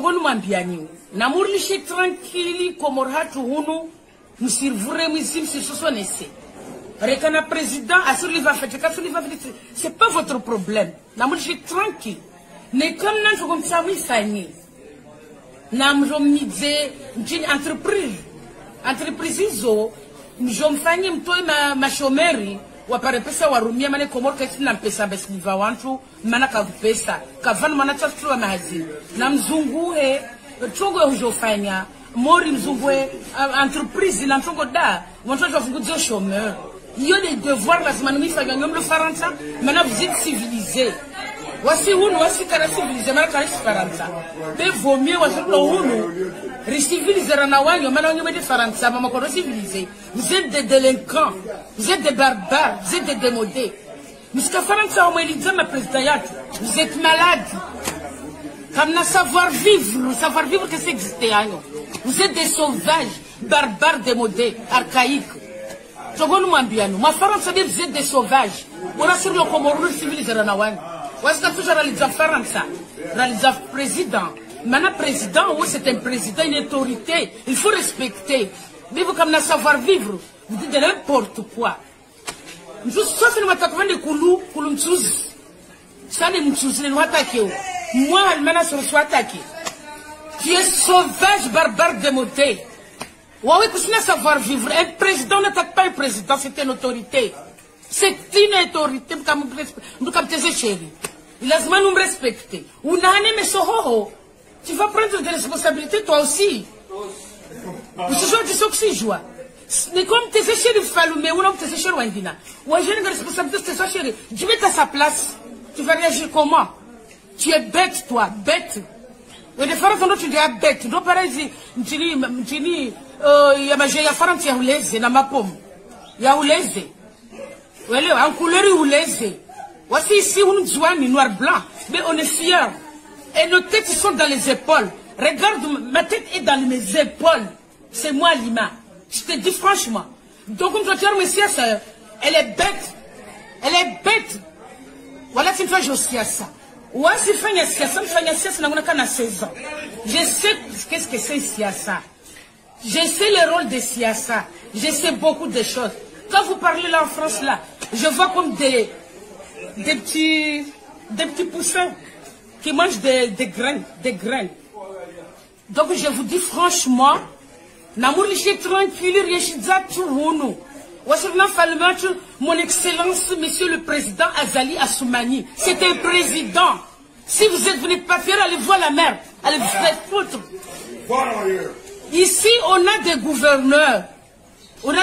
Togonu mambiani. Namurlishi tranquille komorhatu hunu. Nous servirons ici si ce soit nécessaire. Rekana président assure les affaires. C'est pas votre problème. Namurlishi tranquille. Mais comme nous sommes comme ça, oui, ça y est. Nous sommes une entreprise. Entreprise iso. Nous sommes fait ma chômerie. Wapare pesa warumia mane komor kesi na mpesa besliva wantu mana kavupesa kavana mana chastru amazi na mzungu chongo hujofanya mori mzungu entreprise na chongo da wantu wafunguzo chômeur il y a des devoirs la semaine mi fanya ngom le faransa mana vous êtes civilisé wasi hunu wasi kara civilisé mana kara faransa be vaut mieux wasi lo hunu recivilisé na wanyo mana ngom de faransa mama ko civilisé. Vous êtes des délinquants, vous êtes des barbares, vous êtes des démodés. Jusqu'à France, vous êtes malades. Comme le savoir-vivre que c'est existé. Vous êtes des sauvages, barbares, démodés, archaïques. Ma France, vous êtes des sauvages. On a sur le Comorou civilisé. Président. Maintenant, président, c'est un président, une autorité. Il faut respecter. Vivre comme le savoir-vivre, vous dites de n'importe quoi. Sauf que nous attaquons des coulous, ça ne nous attaquer. Moi, maintenant, je suis attaqué. Tu es sauvage, barbare, démodé. Oui, que c'est un savoir-vivre. Un président n'attaque pas un président, c'est une autorité. C'est une autorité, nous comme tes chéris. Il a besoin de nous respecter. Ou n'a mais soho. Tu vas prendre des responsabilités toi aussi. Vous jouez du soxy joie. Mais comme tes chéris Faloumé ou non tes chéris Wendina. Ou j'ai une responsabilité tes chéris. Tu mets à sa place. Tu vas réagir comment? Tu es bête toi, bête. Et des fois quand tu dis bête, donc pareil tu dis il y a magie ya farant ya ouleze na mapom. Ya ouleze. Voilà, en couleur ouleze. Voici ici on nous noir blanc, mais on est fiers. Et nos têtes sont dans les épaules. Regarde, ma tête est dans mes épaules. C'est moi Lima. Je te dis franchement. Donc, comme tu as dit, elle est bête. Elle est bête. Voilà, c'est une fois je suis à ça. Ouais, c'est fait une siassa, c'est 16 ans. Je sais qu'est-ce que c'est siassa. Je sais le rôle de siassa. Je sais beaucoup de choses. Quand vous parlez là en France, là, je vois comme des petits poussins qui mangent des graines. Donc je vous dis franchement, mon excellence, monsieur le président Azali Assoumani, c'est un président. Si vous êtes venu pas faire, allez voir la mer, allez vous faire foutre. Ici, on a des gouverneurs. On a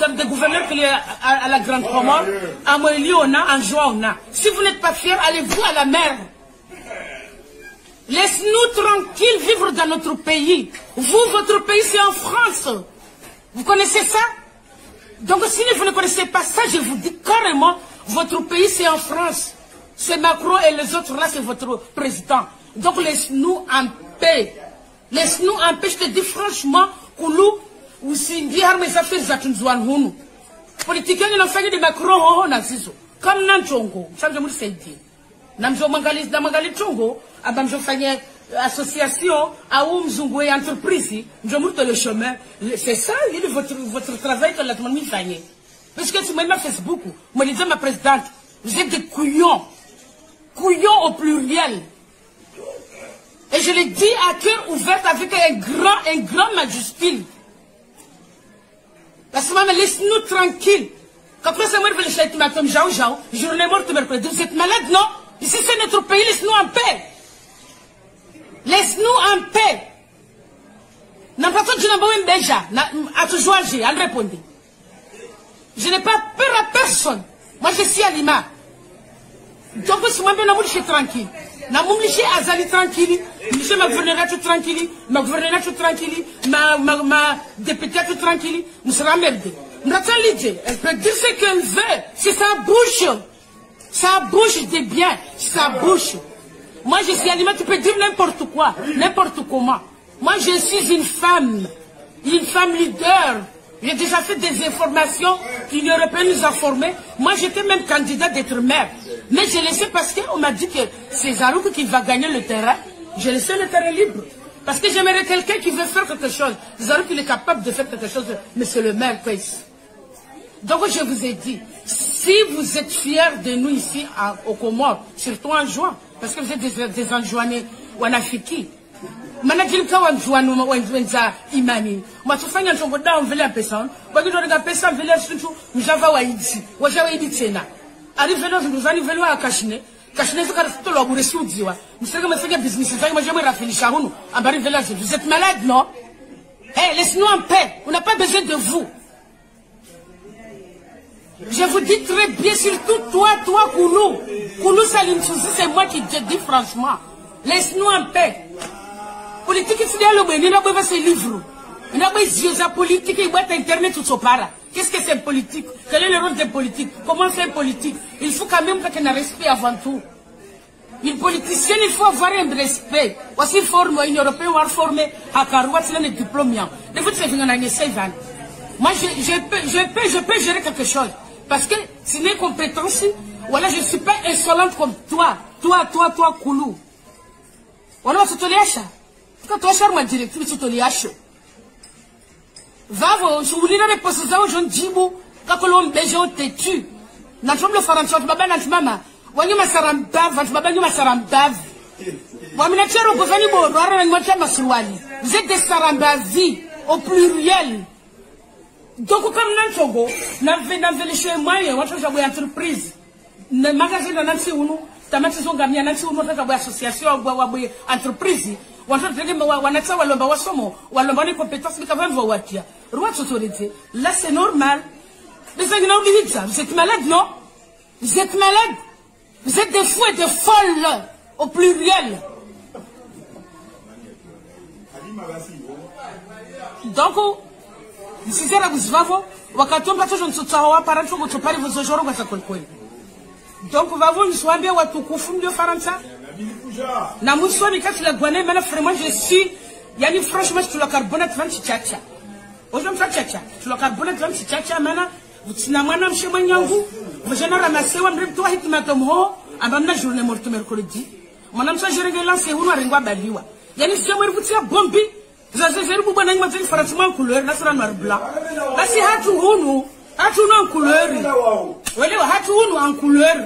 des gouverneurs qui sont à la Grande Comore, à Moélie, on a, en Joie, on a. Si vous n'êtes pas fiers, allez-vous à la mer. Laisse-nous tranquilles vivre dans notre pays. Vous, votre pays, c'est en France. Vous connaissez ça? Donc, si vous ne connaissez pas ça, je vous dis carrément, votre pays, c'est en France. C'est Macron et les autres, là, c'est votre président. Donc, laisse-nous en paix. Laisse-nous en paix. Je te dis franchement, Koulou, ou si bien mes affaires, Zatunzouan Hounou. Politiciens, ils ont fait de Macron, comme Nanchongo. Ça, je vous le sais dire. Namjo Mangali Chongo, Abamjo Fagné association, à Oumzungo et entreprise, je monte le chemin. C'est ça, votre travail que la demande Fagné. Parce que tu m'as fait beaucoup. Moi, je disais ma présidente, vous êtes des couillons. Couillons au pluriel. Et je le dis à cœur ouvert avec un grand majuscule. Parce que maman, laisse-nous tranquilles. Quand après ça, moi, je vais le matin, journée morte mercredi. Vous êtes malade, non? Ici, c'est notre pays, laisse-nous en paix. Laisse-nous en paix. N'a pas de je n'ai déjà, à te jouer, à répondre. Je n'ai pas peur à personne. Moi, je suis à Lima. Donc, si moi, je suis tranquille. Je suis Azali tranquille. Je suis ma gouverneure tout tranquille. Ma gouverneure tout tranquille. Ma députée tout tranquille. Nous serons merdés. Elle peut dire ce qu'elle veut. C'est sa bouche. Sa bouche de bien. Sa bouche. Moi, je suis animée, tu peux dire n'importe quoi, n'importe comment. Moi, je suis une femme leader. J'ai déjà fait des informations qui n'auraient pas nous informer. Moi, j'étais même candidate d'être maire. Mais je laissé parce qu'on m'a dit que c'est Zarouk qui va gagner le terrain. Je laisse le terrain libre. Parce que j'aimerais quelqu'un qui veut faire quelque chose. Vous avez qu'il est capable de faire quelque chose, mais c'est le maire qui. Donc je vous ai dit, si vous êtes fiers de nous ici au Comores, surtout en juin, parce que vous êtes des enjoignés ou en Afrique, manajilika wanjuanu wanza imani matufanya njongo down vile pesa bagi ndo pesa vile situ mjava waidi waidi tena ari vile nduzani vile akashine kashine zikara to lo bure sudziwa msenge mfanya business zangu majambo rafinisha hunu ambari vile vous êtes malade non hey laisse-nous en paix on n'a pas besoin de vous. Je vous dis très bien, surtout toi Koulou Salim Souzi, c'est moi qui te dis franchement, laisse-nous en paix. Politique, il n'a pas ses livres. Il n'a pas des politique, il n'a pas internet tout ça. Qu'est-ce que c'est politique? Quel est le rôle des politiques? Comment faire politique? Il faut quand même qu'il y ait un respect avant tout. Une politicienne, il faut avoir un respect. Aussi formé, une européenne, on formé à Karoua, c'est un diplôme. De vous, c'est un essai. Moi, je peux gérer quelque chose. Parce que c'est une compétence, voilà, je ne suis pas insolente comme toi. Toi, Koulou. Voilà, c'est ton liacha. Quand tu as cherché ma directrice, c'est ton liacha. Va, je vous dis les postes, je dis, quand on besoin de tu. N'a pas le faire en sorte, maman, maman. Wani masarambav, maman, masarambav. Wami na chero kufani bo, rara na mwacha masuwali. Vous êtes des sarambavi, au pluriel. Donc, comme Nanchogo, n'avait les chez moi, on a une entreprise. Le magasin de Nancy Uno, Tamati sont gagnés, Nancy Uno, une association, une entreprise. On a des compétences, mais quand même, vous voyez. Roi autorité. Là, c'est normal. Mais ça, vous êtes malade, non? Vous êtes malade. Vous êtes des fous et des folles, au pluriel. Donc, si c'est la Gouzvavo, Wakatomba, je ne sais pas, par exemple, vous parlez vos jours, vous avez donc, vous nous soyez bien, vous confondez le Faransa. Namoussoua, mais quand tu l'as gouané, maintenant, vraiment, je suis. Il y a une franchement, tu l'as carbonate 20 tchatcha. Aujourd'hui, tu l'as carbonate 20 tchatcha, maintenant, vous t'inamana, chez moi, vous j'en ai ramassé, vous m'avez toi, hit matomho, à ma journée morte mercredi. Mon âme, ça, je regarde lancé, ou n'arrive baliwa. Il y a une histoire où vous tirez bombi. Vous avez fait beaucoup de choses, franchement, en couleur, là, c'est un noir blanc. Là, c'est Hatou en couleur. Oui, Hatou en couleur.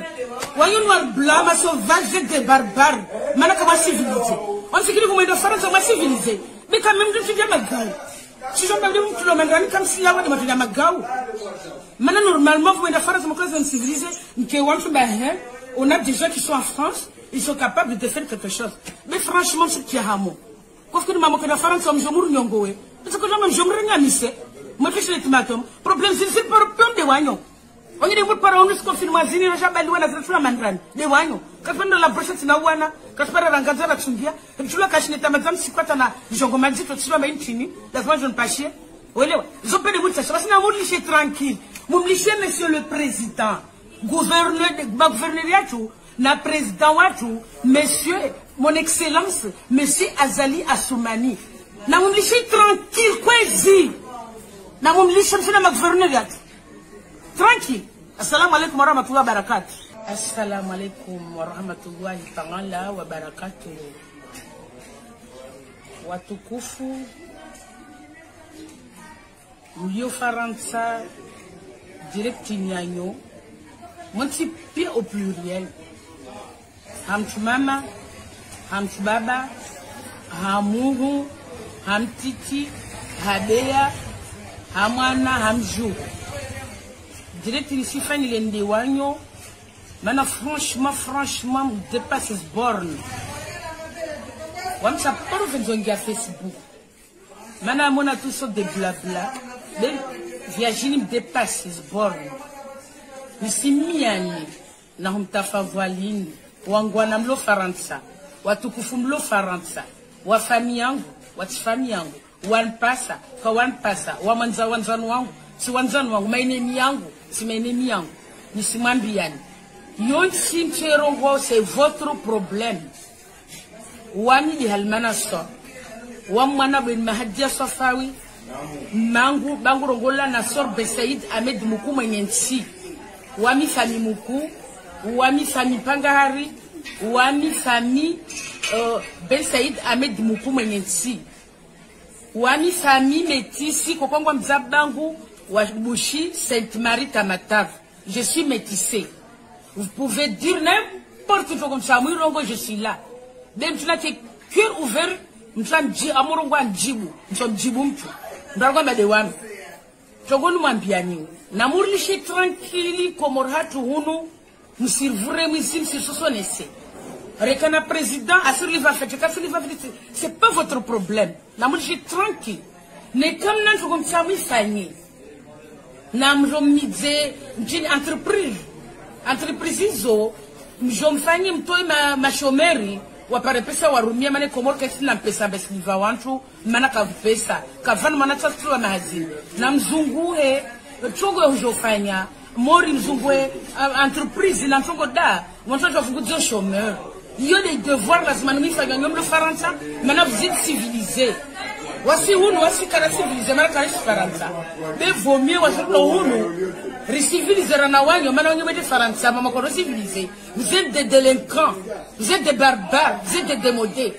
Voyez noir blanc, ma sauvage des barbares. Maintenant, comment civiliser? On sait que vous m'avez de France, on va civiliser. Mais quand même, je suis bien magaou. Si j'en parle de vous, le mandani, comme si là, on est magaou. Maintenant, normalement, vous m'avez de France, on va civiliser. On a des gens qui sont en France, ils sont capables de faire quelque chose. Mais franchement, c'est qui a hameau. Parce que nous avons fait la France, nous avons fait parce que nous avons fait moi, je suis le tomatom. Problème, c'est pas le problème de Wagnon. On est des bouts par on se confirme à Zini, Raja Balouan, la Trafla Mandran, de Wagnon. Quand on a la brochette, c'est Nawana, quand on a la Gaza, la Tsungia, et tu l'as caché, ta madame, c'est quoi, t'en as, j'en commande, tu vas m'en chini, la fois, je ne pas chier. Oui, ils ont pas de bouts de ça, c'est un mot lycée tranquille. Mon lycée, monsieur le président, gouverneur Yatou, na président Watou, monsieur, mon excellence, monsieur Azali Assoumani. Na mon lycée tranquille, quoi, dit? Na mon lycée, c'est la gouverneur tranquille. Assalamu alaikum wa rahmatullahi wa barakatuh. Assalamu alaikum wa rahmatullahi ta'ala wa barakatuh. Watukufu mlio Faransa direct nyanyo monti pire au pluriel. Hamtu mama, hamtu baba, hamuhu, hamtiti, habea, hamwana, hamjou. Direct ici, Fanny Lendewanyo. Maintenant, franchement, me dépasse ce borne. On ça pas faire Facebook. Maintenant, on a tout ça de blabla. Virginie me dépasse ce borne. Je suis miani. Na humtafa voiline. Wangwana mlo Faransa. Watukufu mlo Faransa. Wa famille yangu. Wati famille yangu. Wanpasa. Kwa wanpasa. Wanzanu wangu. Si wanzanu wangu. Mainemi yangu. Si mainemi yangu. Nisimambiani. Yon simcherongo, c'est votre problème. Wami di halmana so. Wamwana ben mahadja sofawi. Mangu, bangu rongola na sor Besaïd Ahmed Moukou Mwenyensi. Wami fami Moukou. Wami fami Pangahari. Wami fami Ben Saïd Ahmed Moukou Mwenyensi. Wami famille métisse, Kokongwa Mzabangu, Wabushi, Sainte-Marie Tamatav. Je suis métissée. Vous pouvez dire n'importe quoi comme ça, je suis là. Même tu n'as que cœur ouvert, nous sommes Amorongo Djibou, nous sommes Djibou, nous sommes Madewam. Togon Mambiani. Namour liché tranquille, comme Orhatu Hunu, nous servirons, nous sommes Rekana président, c'est pas votre problème. Namour liché tranquille. Mais comme nous sommes comme ça, nous sommes Namjo midze une entreprise izo mjomfanye mtoi ma shomeri wapare pesa warumia mane komor kesi na pesa besliva wantu mana kavupesa kavana mana tsatsuwa mahazini na mzunguhe chongo yojofanya mori mzunguhe entreprise na chongo da wantu wafunguzo chômeur yo des devoirs lazima nimifanya nyomlo faransa mana vous êtes civilisé. Voici une, voici qu'elle a civilisé, mais elle a Faransa. Mais vaut mieux, voici une, recivilisé Ranawanyo, mais on est des Faransa, mais on est civilisé. Vous êtes des délinquants, vous êtes des barbares, vous êtes des démodés.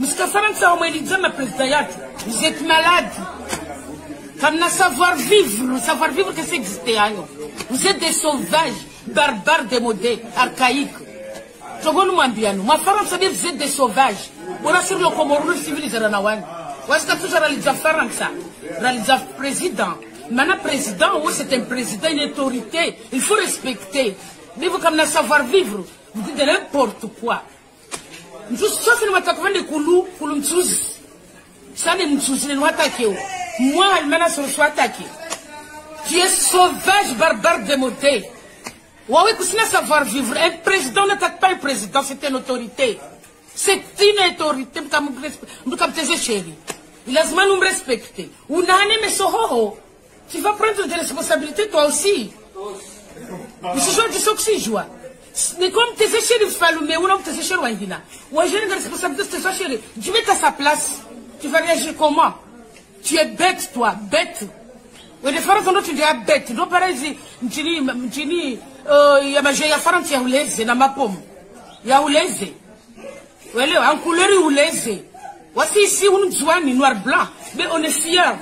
Mais ce que Faransa, on m'a dit, ma présidente, vous êtes malade. Comme le savoir-vivre que c'est existé. Vous êtes des sauvages, barbares, démodés, archaïques. Ma Faransa, vous êtes des sauvages. On a sur le Comoro civilisé Ranawanyo. Est-ce que toujours réalisé Faransa, réalisé président, maintenant président, oui c'est un président, une autorité, il faut respecter. Mais vous comme le savoir-vivre, vous dites n'importe quoi. Juste sauf que nous attaquons des coulous, ça ne nous attaque. Moi, maintenant, je suis attaqué. Tu es sauvage, barbare, démodé. Oui, que c'est un savoir-vivre. Un président n'attaque pas un président, c'est une autorité. C'est une autorité, nous comme tes chéris. Il a besoin de nous respecter. Tu vas prendre des responsabilités toi aussi. Mais c'est jouer du soxy, joie. Mais comme tes chéris, mais ou non, tes chéris, ou j'ai une responsabilité de tes chéris. Tu mets à sa place. Tu vas réagir comment? Tu es bête, toi, bête. Oui, les femmes sont tu dis bête. Donc, pareil, tu dis, il y a ma femme qui a oulé, dans ma pomme. Il y a oulé. Oui, en couleur oulé. Voici ici, on nous noir blanc, mais on est fiers.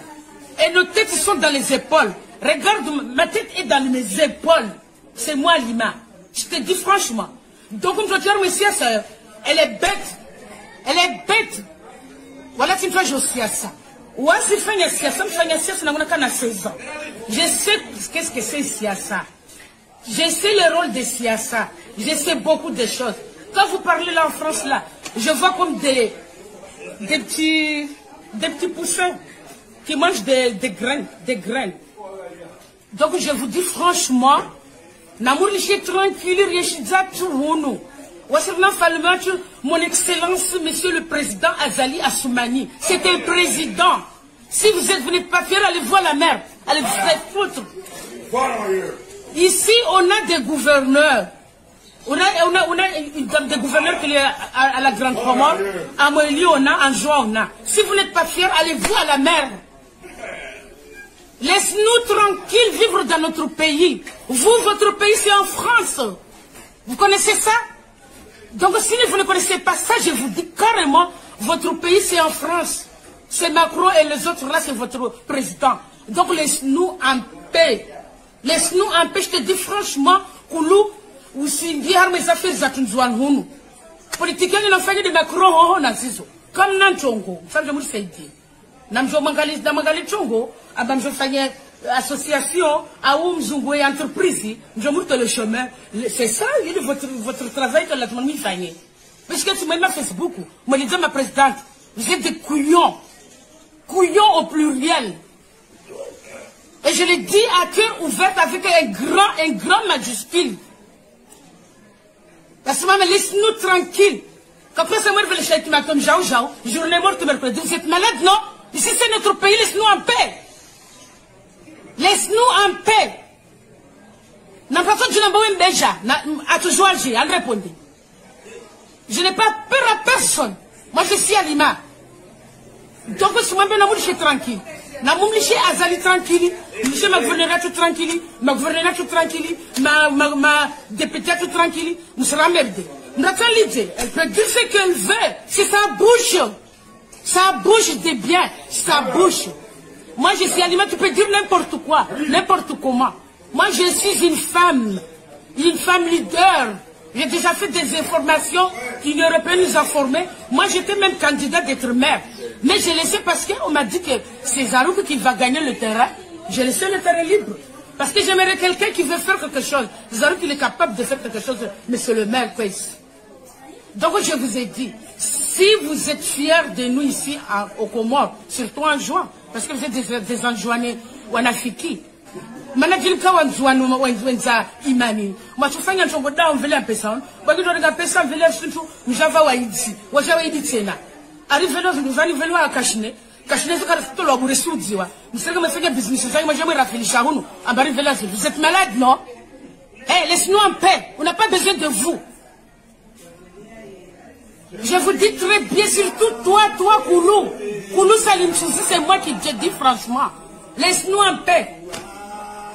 Et nos têtes sont dans les épaules. Regarde, ma tête est dans mes épaules. C'est moi, Lima. Je te dis franchement. Donc, comme je dis à mes sœurs, elle est bête. Elle est bête. Voilà, tu vois, je suis à ça. Ouais, si je fais 16 ans. Je sais qu'est-ce que c'est Siassa. Je sais le rôle de Siassa. Je sais beaucoup de choses. Quand vous parlez là en France, là, je vois comme des petits poussins qui mangent des graines. Donc je vous dis franchement, Namour liché tranquille, Riechidza Tourounou. Mon Excellence, Monsieur le Président Azali Assoumani, c'est un président. Si vous n'êtes pas fiers, allez voir la mer. Allez vous faire foutre. Ici, on a des gouverneurs. On a des gouverneurs qui sont à la Grande Comore, à Moélie, on a, en Joie, on a. Si vous n'êtes pas fiers, allez-vous à la mer. Laisse-nous tranquilles vivre dans notre pays. Vous, votre pays, c'est en France. Vous connaissez ça? Donc, si vous ne connaissez pas ça, je vous dis carrément, votre pays, c'est en France. C'est Macron et les autres, là, c'est votre président. Donc, laisse-nous en paix. Laisse-nous en paix. Je te dis franchement, Koulou, ou si mes affaires zatunzouan hunu. Politiciens, ils ont fait de Macron, comme Nanchongo. Ça, je me le dit. Namjo Mangali, Damagali Chongo, Abamjo Fagné, association, à Oumzungo et entreprise, je monte le chemin. C'est ça, votre travail que la famille Fagné. Parce que tu m'as fait beaucoup. Moi, je dis ma présidente, vous êtes des couillons. Couillons au pluriel. Et je le dis à cœur ouvert avec un grand majuscule. Parce que laisse-nous tranquilles. Qu'après ça, moi, je vais le chèque, m'attends, journée morte, mercredi. Vous êtes malade, non? Ici, c'est notre pays, laisse-nous en paix. Laisse-nous en paix. N'a pas fait de l'embauche déjà, à toujours agir, à répondre. Je n'ai pas peur à personne. Moi, je suis à Lima. Donc, je suis tranquille. Je suis Azali tranquille. Je suis ma gouverneure tranquille. Ma gouverneure tranquille. Ma députée tranquille. Nous serons merdés. Elle peut dire ce qu'elle veut. C'est sa bouche. Sa bouche de bien. Sa bouche. Moi, je suis animée. Tu peux dire n'importe quoi. N'importe comment. Moi, je suis une femme. Une femme leader. J'ai déjà fait des informations qu'une européenne nous a formées. Moi, j'étais même candidate d'être maire. Mais j'ai laissé parce qu'on m'a dit que c'est Zarouk qui va gagner le terrain. J'ai laissé le terrain libre. Parce que j'aimerais quelqu'un qui veut faire quelque chose. Zarouk, il est capable de faire quelque chose. Monsieur le maire, quoi, ici. Donc, je vous ai dit, si vous êtes fiers de nous ici au Comores, surtout en juin, parce que vous êtes des enjoignés ou en Afrique, manajilika wanzuanu wenza imani machufanya ntongo da mvele mpesa bagito daga pesa mvele sintu mjava waidi waja waidi tena arivelo zuzani velo akashine kashine zikara tolo buresudziwa msenge msenge business zangu majamwe rafilisha hunu ambari velo vous êtes malade non eh laisse-nous en paix on n'a pas besoin de vous. Je vous dis très bien, surtout toi Koulou Salim Chouzi, c'est moi qui te dis franchement laisse-nous en paix.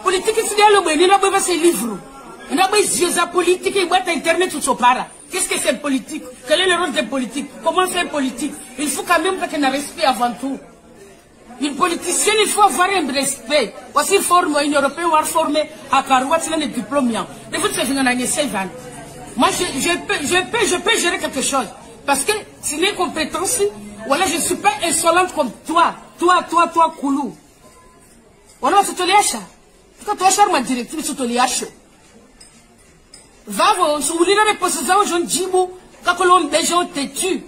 Politique, c'est il n'y a pas ces livres. Il n'y a pas de politique, il y a internet tout ça. Qu'est-ce que c'est politique? Quel est le rôle des politiques? Comment faire politique? Il faut quand même qu'il y ait un respect avant tout. Une politicienne, il faut avoir un respect. Aussi former, une européenne, ou former à Karoua, c'est un diplôme. De vous, c'est une 16 ans. Moi, je peux gérer quelque chose. Parce que si mes compétences, voilà, je ne suis pas insolente comme toi. Toi, Koulou. Voilà, c'est tout les achats. Quand tu as ma directive, c'est tout les achats. Va, si vous voulez reposer ça, je dis, quand on besoin te tue.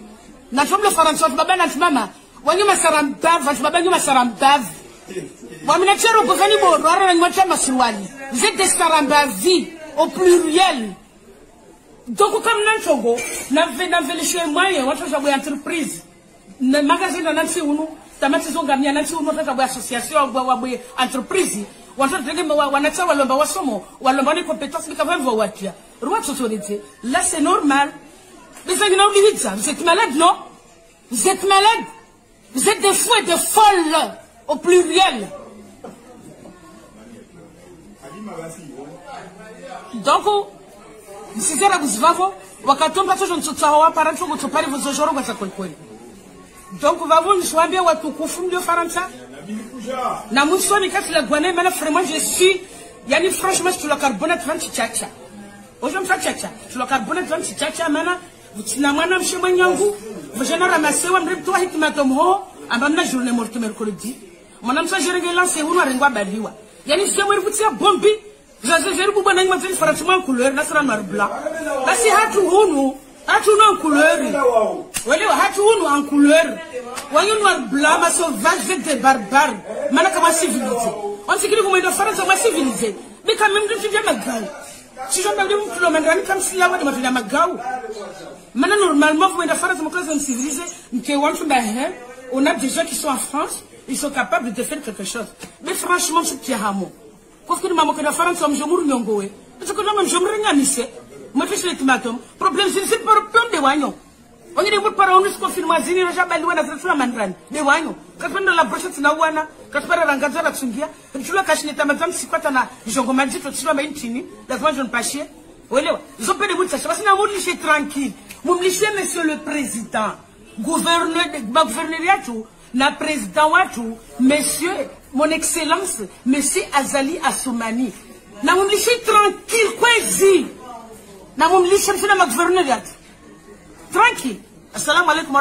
N'a pas le français, tu vas bien dans maman. Wani masarambav, tu vas bien masarambav. Wamina tchero pour venir bon, rara na mwacha masuwali. Vous êtes des sarambavi au pluriel. Donc comme nanchongo, n'avez chez moi, on va faire une entreprise. Le magasin dans nansi unu, tamati zonga mia nansi unu tata bwa association bwa entreprise. Wanataka walomba wasomo, walomba ni compétences ni kama hivyo watia. Roi autorité. Là c'est normal. Mais ça n'a oublié ça. Vous êtes malade non? Vous êtes malade. Vous êtes des fous et des folles au pluriel. Donc si c'est là vous vavo, wakatomba tu ntsotsawa para tu kutsopari vous ojoro kwa kweli. Donc vavo ni swambia watukufu ndio Faransa. Na musoni kasi la guané mais vraiment je suis yani franchement sur le carbonate 20 tchatcha. Aujourd'hui ça tchatcha. Sur le carbonate 20 tchatcha mana na mwana mshimba nyangu. Vajana ramasewa mremto hikmatom ho ambamna journée morte mercredi. Mwana msa jerege lance unu arengwa baliwa. Yani c'est moi vutia bombi. Je vais vous donner une franchement couleur national noir blanc. Là c'est hatu unu en couleur. Wale hatu unu en couleur. Wanyou noir blanc ma sauvage des barbares. Mana kama civilisé. On sait que vous m'avez fait ça civilisé. Mais quand même je viens magao. Si je me dis vous le comme si la voix de ma fille magao. Maintenant normalement vous m'avez fait ça comme civilisé. Que on a des gens qui sont en France, ils sont capables de faire quelque chose. Mais franchement c'est Tiahamo. Parce que maman que la France comme je mourrai nyongoé. Parce que là même je mourrai nyanissé. Moi je suis le timatum. Problème c'est pas problème de wanyo. On est pour parler on se confirme zini roja balwa na tsula mandran. De wanyo. Quand on la brochette na wana, quand on rangaza la tsungia, tu la cache neta madame si quoi na jongo madi to tsula maintini, la fois je ne pas chier. Olewa. Ils ont pas de bout ça. Parce que na mouli chez tranquille. Moumliché monsieur le président, gouverneur de gouverneuriat tout, na président watu, monsieur mon excellence, monsieur Azali Assoumani. Na moumliché tranquille quoi zi. Na moumliché monsieur le gouverneur tranquille. Assalamu alaikum.